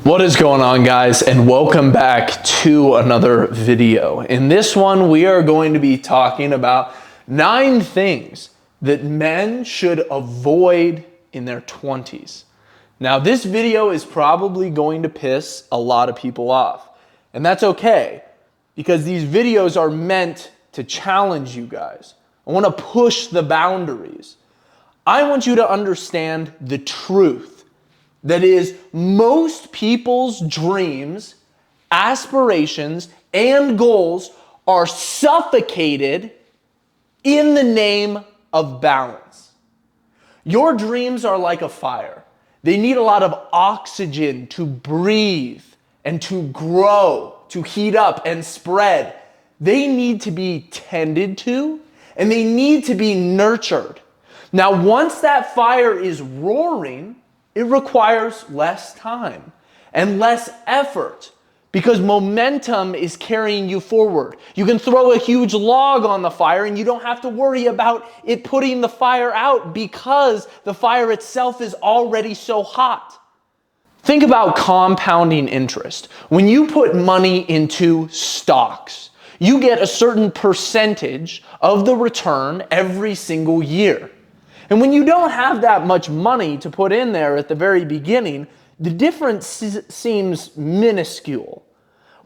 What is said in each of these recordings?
What is going on, guys, and welcome back to another video. In this one, we are going to be talking about 9 things that men should avoid in their 20s. Now, this video is probably going to piss a lot of people off, and that's okay, because these videos are meant to challenge you guys. I want to push the boundaries. I want you to understand the truth. That is, most people's dreams, aspirations, and goals are suffocated in the name of balance. Your dreams are like a fire. They need a lot of oxygen to breathe and to grow, to heat up and spread. They need to be tended to, and they need to be nurtured. Now, once that fire is roaring, it requires less time and less effort because momentum is carrying you forward. You can throw a huge log on the fire and you don't have to worry about it putting the fire out because the fire itself is already so hot. Think about compounding interest. When you put money into stocks, you get a certain percentage of the return every single year. And when you don't have that much money to put in there at the very beginning, the difference seems minuscule.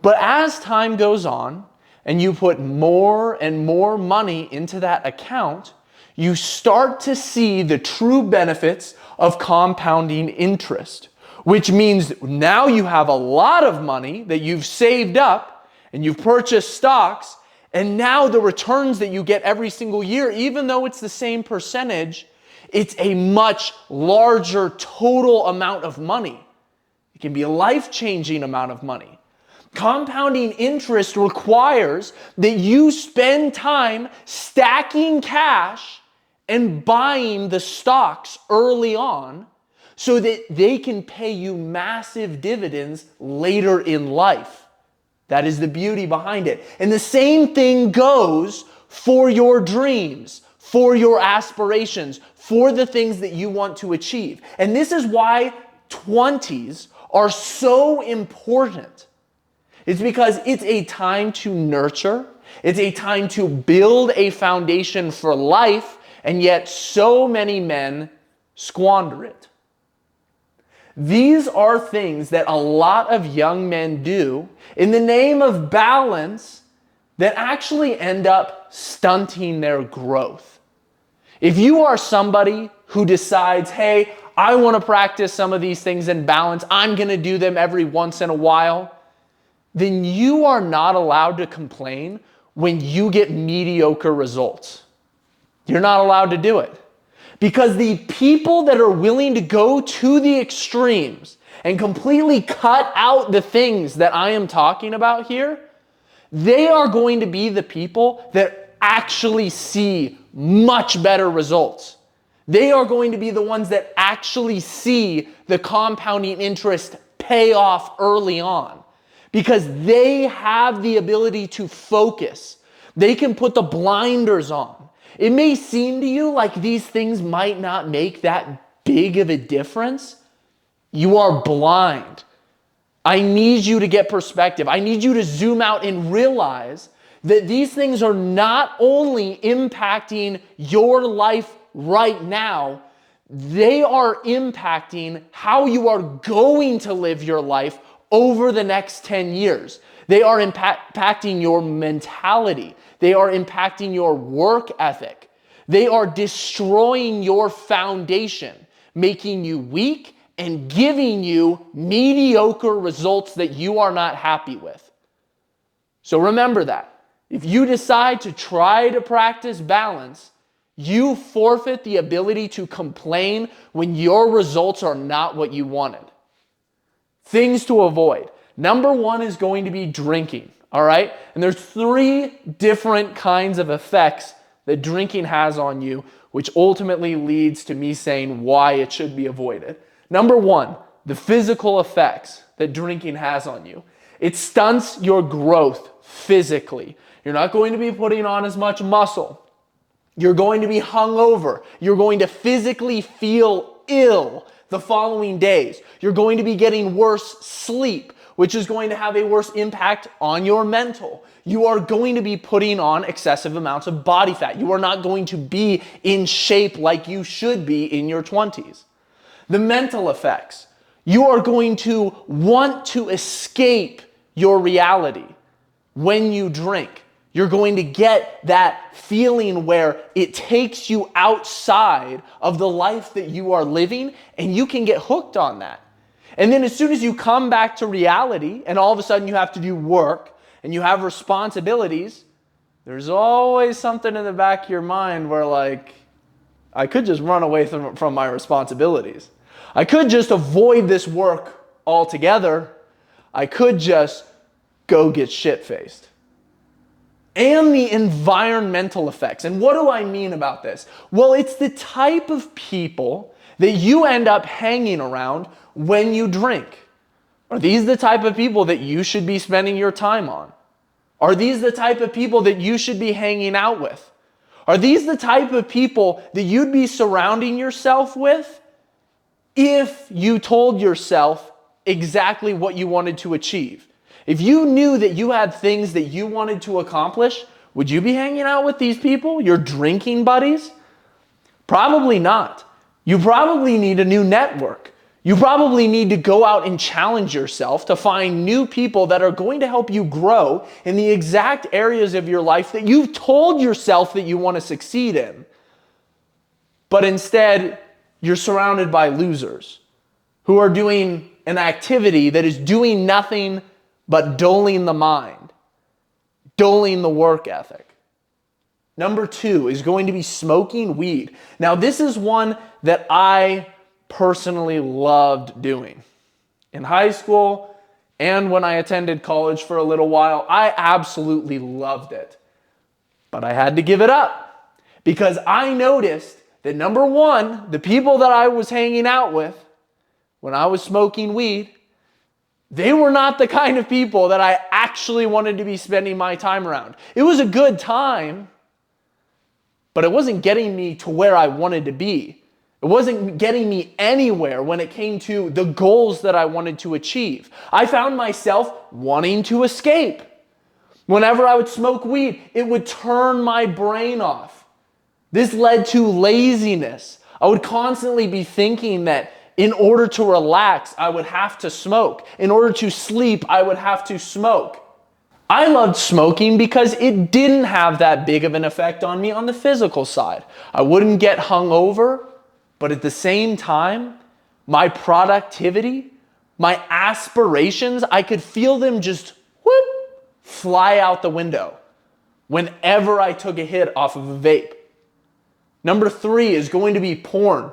But as time goes on and you put more and more money into that account, you start to see the true benefits of compounding interest, which means now you have a lot of money that you've saved up and you've purchased stocks, and now the returns that you get every single year, even though it's the same percentage, it's a much larger total amount of money. It can be a life-changing amount of money. Compounding interest requires that you spend time stacking cash and buying the stocks early on so that they can pay you massive dividends later in life. That is the beauty behind it. And the same thing goes for your dreams, for your aspirations, for the things that you want to achieve. And this is why 20s are so important. It's because it's a time to nurture, it's a time to build a foundation for life, and yet so many men squander it. These are things that a lot of young men do in the name of balance that actually end up stunting their growth. If you are somebody who decides, hey, I want to practice some of these things in balance, I'm going to do them every once in a while, then you are not allowed to complain when you get mediocre results. You're not allowed to do it. Because the people that are willing to go to the extremes and completely cut out the things that I am talking about here, they are going to be the people that actually see much better results. They are going to be the ones that actually see the compounding interest pay off early on because they have the ability to focus. They can put the blinders on. It may seem to you like these things might not make that big of a difference. You are blind. I need you to get perspective. I need you to zoom out and realize that these things are not only impacting your life right now, they are impacting how you are going to live your life over the next 10 years. They are impacting your mentality. They are impacting your work ethic. They are destroying your foundation, making you weak and giving you mediocre results that you are not happy with. So remember that. If you decide to try to practice balance, you forfeit the ability to complain when your results are not what you wanted. Things to avoid. Number 1 is going to be drinking, all right? And there's 3 different kinds of effects that drinking has on you, which ultimately leads to me saying why it should be avoided. Number 1, the physical effects that drinking has on you. It stunts your growth physically. You're not going to be putting on as much muscle. You're going to be hungover. You're going to physically feel ill. the following days. You're going to be getting worse sleep, which is going to have a worse impact on your mental. You are going to be putting on excessive amounts of body fat. You are not going to be in shape like you should be in your 20s. The mental effects. You are going to want to escape your reality when you drink. You're going to get that feeling where it takes you outside of the life that you are living, and you can get hooked on that. And then as soon as you come back to reality and all of a sudden you have to do work and you have responsibilities, there's always something in the back of your mind where like, I could just run away from my responsibilities. I could just avoid this work altogether. I could just go get shit-faced. And the environmental effects. And what do I mean about this? Well, it's the type of people that you end up hanging around when you drink. Are these the type of people that you should be spending your time on? Are these the type of people that you should be hanging out with? Are these the type of people that you'd be surrounding yourself with if you told yourself exactly what you wanted to achieve? If you knew that you had things that you wanted to accomplish, would you be hanging out with these people, your drinking buddies? Probably not. You probably need a new network. You probably need to go out and challenge yourself to find new people that are going to help you grow in the exact areas of your life that you've told yourself that you want to succeed in. But instead, you're surrounded by losers who are doing an activity that is doing nothing but dulling the mind, dulling the work ethic. Number 2 is going to be smoking weed. Now, this is one that I personally loved doing. In high school and when I attended college for a little while, I absolutely loved it. But I had to give it up because I noticed that number 1, the people that I was hanging out with when I was smoking weed, they were not the kind of people that I actually wanted to be spending my time around. It was a good time, but it wasn't getting me to where I wanted to be. It wasn't getting me anywhere when it came to the goals that I wanted to achieve. I found myself wanting to escape. Whenever I would smoke weed, it would turn my brain off. This led to laziness. I would constantly be thinking that in order to relax, I would have to smoke. In order to sleep, I would have to smoke. I loved smoking because it didn't have that big of an effect on me on the physical side. I wouldn't get hungover, but at the same time, my productivity, my aspirations, I could feel them just whoop, fly out the window whenever I took a hit off of a vape. Number 3 is going to be porn.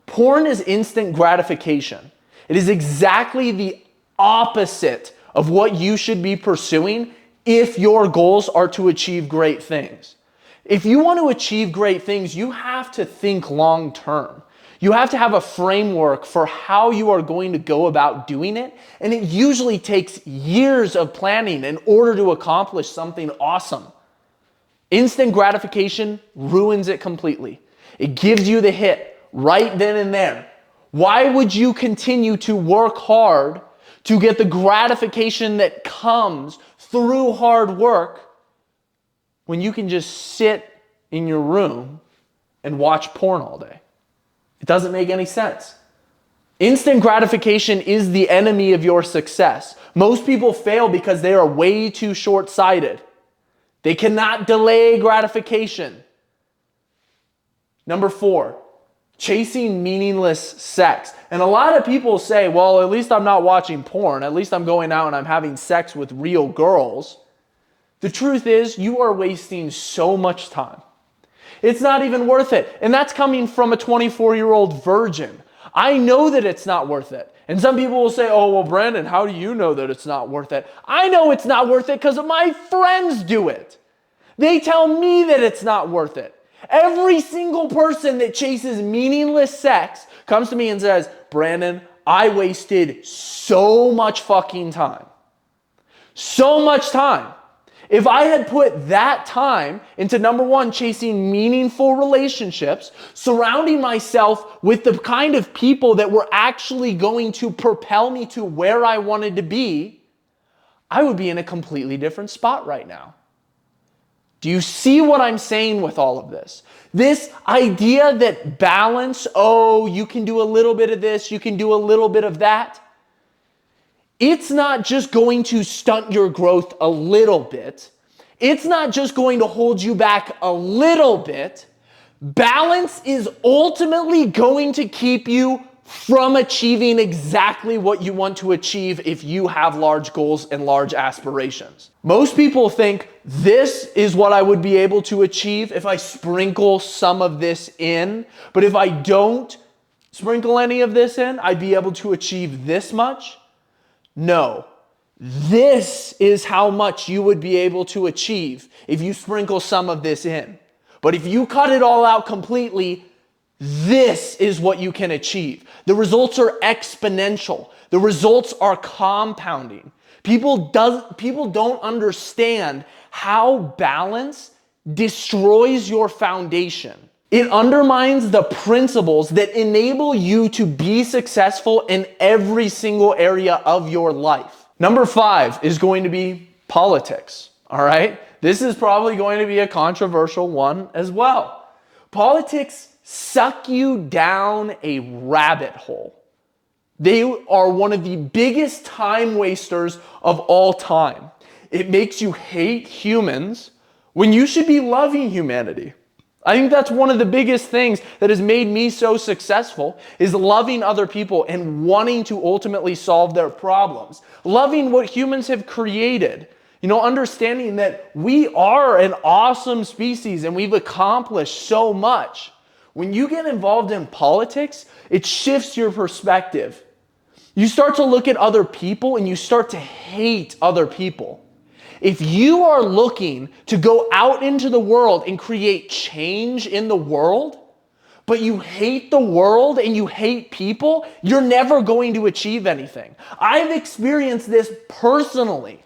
Porn is instant gratification. It is exactly the opposite of what you should be pursuing if your goals are to achieve great things. If you want to achieve great things, you have to think long term. You have to have a framework for how you are going to go about doing it, and it usually takes years of planning in order to accomplish something awesome. Instant gratification ruins it completely. It gives you the hit right then and there. Why would you continue to work hard to get the gratification that comes through hard work when you can just sit in your room and watch porn all day? It doesn't make any sense. Instant gratification is the enemy of your success. Most people fail because they are way too short-sighted. They cannot delay gratification. Number 4, chasing meaningless sex. And a lot of people say, well, at least I'm not watching porn. At least I'm going out and I'm having sex with real girls. The truth is, you are wasting so much time. It's not even worth it. And that's coming from a 24-year-old virgin. I know that it's not worth it. And some people will say, oh, well, Brandon, how do you know that it's not worth it? I know it's not worth it because my friends do it. They tell me that it's not worth it. Every single person that chases meaningless sex comes to me and says, Brandon, I wasted so much fucking time. So much time. If I had put that time into number one, chasing meaningful relationships, surrounding myself with the kind of people that were actually going to propel me to where I wanted to be, I would be in a completely different spot right now. Do you see what I'm saying with all of this? This idea that balance, oh, you can do a little bit of this, you can do a little bit of that. It's not just going to stunt your growth a little bit. It's not just going to hold you back a little bit. Balance is ultimately going to keep you from achieving exactly what you want to achieve if you have large goals and large aspirations. Most people think this is what I would be able to achieve if I sprinkle some of this in, but if I don't sprinkle any of this in, I'd be able to achieve this much. No, this is how much you would be able to achieve if you sprinkle some of this in. But if you cut it all out completely, this is what you can achieve. The results are exponential. The results are compounding. People don't understand how balance destroys your foundation. It undermines the principles that enable you to be successful in every single area of your life. Number 5 is going to be politics, all right? This is probably going to be a controversial one as well. Politics suck you down a rabbit hole. They are one of the biggest time wasters of all time. It makes you hate humans when you should be loving humanity. I think that's one of the biggest things that has made me so successful is loving other people and wanting to ultimately solve their problems. Loving what humans have created. Understanding that we are an awesome species and we've accomplished so much. When you get involved in politics, it shifts your perspective. You start to look at other people and you start to hate other people. If you are looking to go out into the world and create change in the world, but you hate the world and you hate people, you're never going to achieve anything. I've experienced this personally.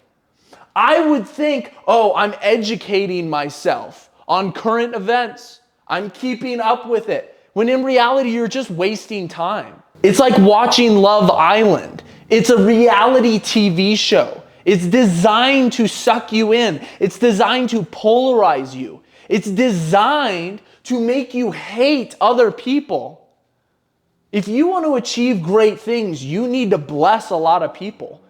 I would think, I'm educating myself on current events. I'm keeping up with it. When in reality, you're just wasting time. It's like watching Love Island. It's a reality TV show. It's designed to suck you in. It's designed to polarize you. It's designed to make you hate other people. If you want to achieve great things, you need to bless a lot of people.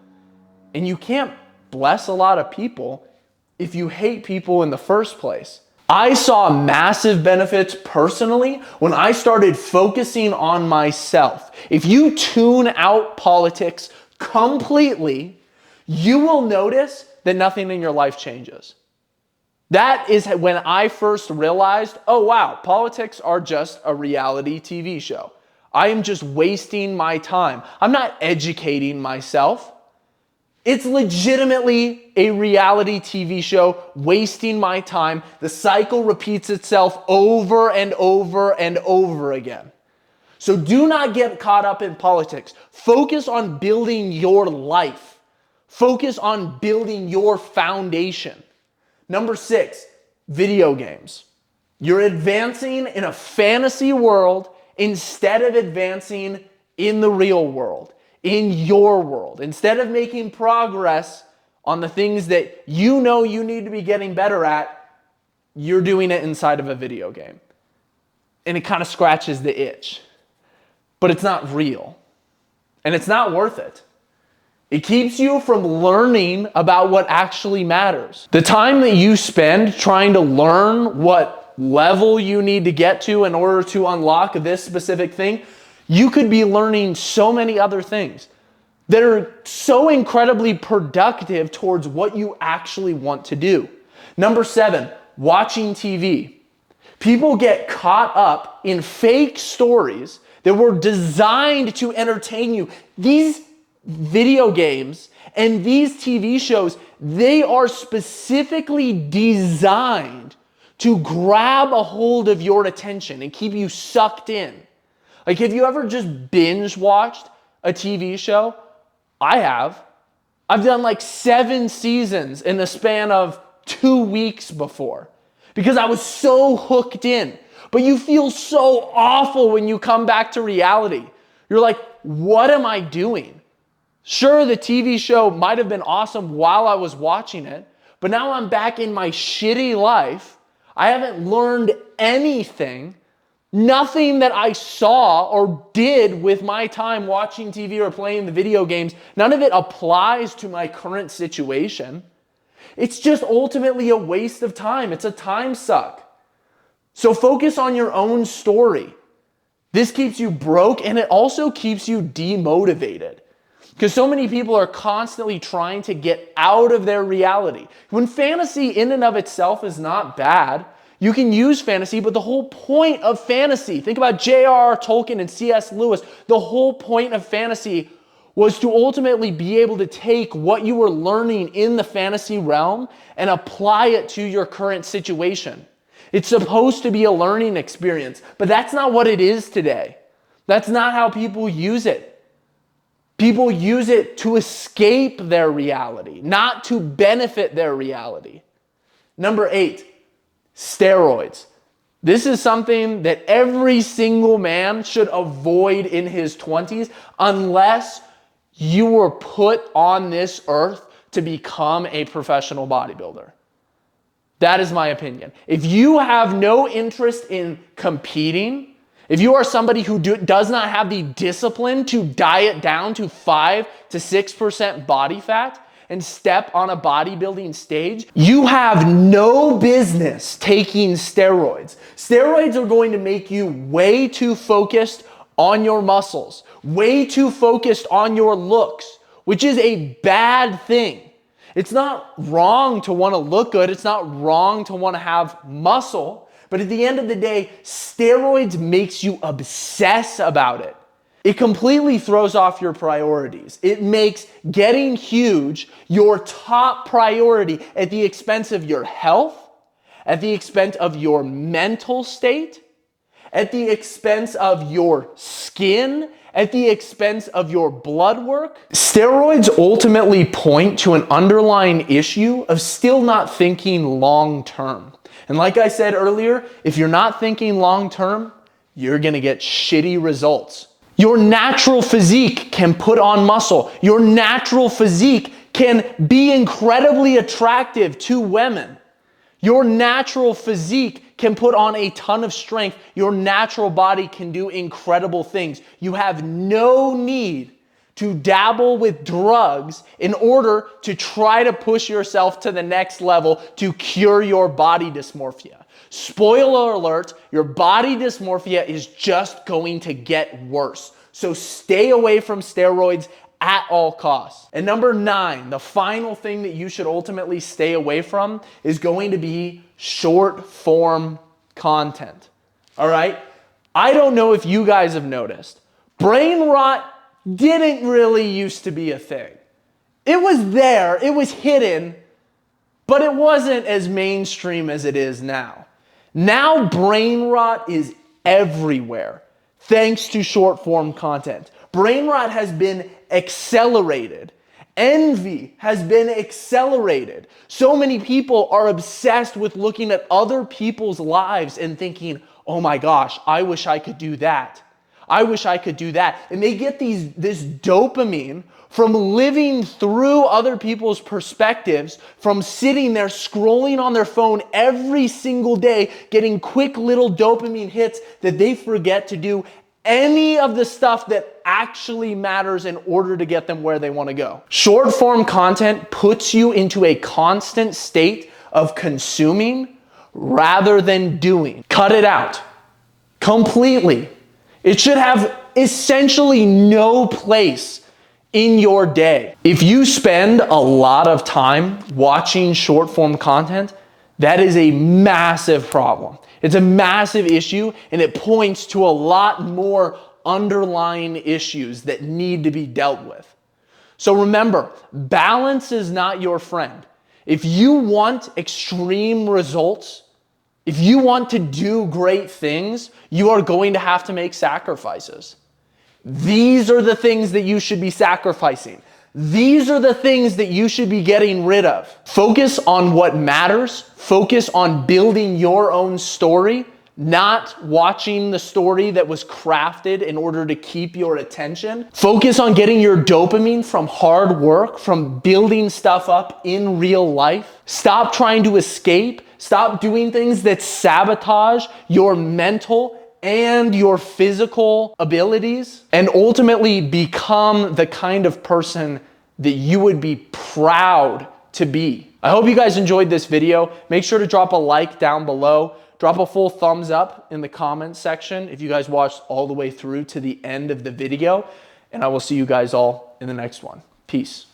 And you can't bless a lot of people if you hate people in the first place. I saw massive benefits personally when I started focusing on myself. If you tune out politics completely, you will notice that nothing in your life changes. That is when I first realized, politics are just a reality TV show. I am just wasting my time. I'm not educating myself. It's legitimately a reality TV show, wasting my time. The cycle repeats itself over and over and over again. So do not get caught up in politics. Focus on building your life. Focus on building your foundation. Number 6, video games. You're advancing in a fantasy world instead of advancing in the real world. In your world. Instead of making progress on the things that you know you need to be getting better at, you're doing it inside of a video game. And it kind of scratches the itch. But it's not real. And it's not worth it. It keeps you from learning about what actually matters. The time that you spend trying to learn what level you need to get to in order to unlock this specific thing, you could be learning so many other things that are so incredibly productive towards what you actually want to do. Number 7, watching TV. People get caught up in fake stories that were designed to entertain you. These video games and these TV shows, they are specifically designed to grab a hold of your attention and keep you sucked in. Like, have you ever just binge watched a TV show? I have. I've done like 7 seasons in the span of 2 weeks before because I was so hooked in. But you feel so awful when you come back to reality. You're like, what am I doing? Sure, the TV show might have been awesome while I was watching it, but now I'm back in my shitty life. I haven't learned anything. Nothing that I saw or did with my time watching TV or playing the video games, none of it applies to my current situation. It's just ultimately a waste of time. It's a time suck. So focus on your own story. This keeps you broke and it also keeps you demotivated. Because so many people are constantly trying to get out of their reality. When fantasy in and of itself is not bad, you can use fantasy, but the whole point of fantasy, think about J.R.R. Tolkien and C.S. Lewis, the whole point of fantasy was to ultimately be able to take what you were learning in the fantasy realm and apply it to your current situation. It's supposed to be a learning experience, but that's not what it is today. That's not how people use it. People use it to escape their reality, not to benefit their reality. Number 8, steroids. This is something that every single man should avoid in his 20s unless you were put on this earth to become a professional bodybuilder. That is my opinion. If you have no interest in competing, if you are somebody who does not have the discipline to diet down to 5 to 6% body fat and step on a bodybuilding stage, you have no business taking steroids. Steroids are going to make you way too focused on your muscles, way too focused on your looks, which is a bad thing. It's not wrong to want to look good. It's not wrong to want to have muscle. But at the end of the day, steroids makes you obsess about it. It completely throws off your priorities. It makes getting huge your top priority at the expense of your health, at the expense of your mental state, at the expense of your skin, at the expense of your blood work. Steroids ultimately point to an underlying issue of still not thinking long term. And like I said earlier, if you're not thinking long term, you're gonna get shitty results. Your natural physique can put on muscle. Your natural physique can be incredibly attractive to women. Your natural physique can put on a ton of strength. Your natural body can do incredible things. You have no need to dabble with drugs in order to try to push yourself to the next level to cure your body dysmorphia. Spoiler alert, your body dysmorphia is just going to get worse. So stay away from steroids at all costs. And number 9, the final thing that you should ultimately stay away from is going to be short form content. All right? I don't know if you guys have noticed, brain rot didn't really used to be a thing. It was there, it was hidden, but it wasn't as mainstream as it is now. Now brain rot is everywhere thanks to short form content. Brain rot has been accelerated. Envy has been accelerated. So many people are obsessed with looking at other people's lives and thinking, oh my gosh, I wish I could do that. I wish I could do that. And they get this dopamine from living through other people's perspectives, from sitting there scrolling on their phone every single day, getting quick little dopamine hits that they forget to do any of the stuff that actually matters in order to get them where they want to go. Short form content puts you into a constant state of consuming rather than doing. Cut it out completely. It should have essentially no place in your day. If you spend a lot of time watching short form content, that is a massive problem. It's a massive issue, and it points to a lot more underlying issues that need to be dealt with. So remember, balance is not your friend. If you want extreme results, if you want to do great things, you are going to have to make sacrifices. These are the things that you should be sacrificing. These are the things that you should be getting rid of. Focus on what matters. Focus on building your own story, not watching the story that was crafted in order to keep your attention. Focus on getting your dopamine from hard work, from building stuff up in real life. Stop trying to escape. Stop doing things that sabotage your mental and your physical abilities, and ultimately become the kind of person that you would be proud to be. I hope you guys enjoyed this video. Make sure to drop a like down below. Drop a full thumbs up in the comments section if you guys watched all the way through to the end of the video. And I will see you guys all in the next one. Peace.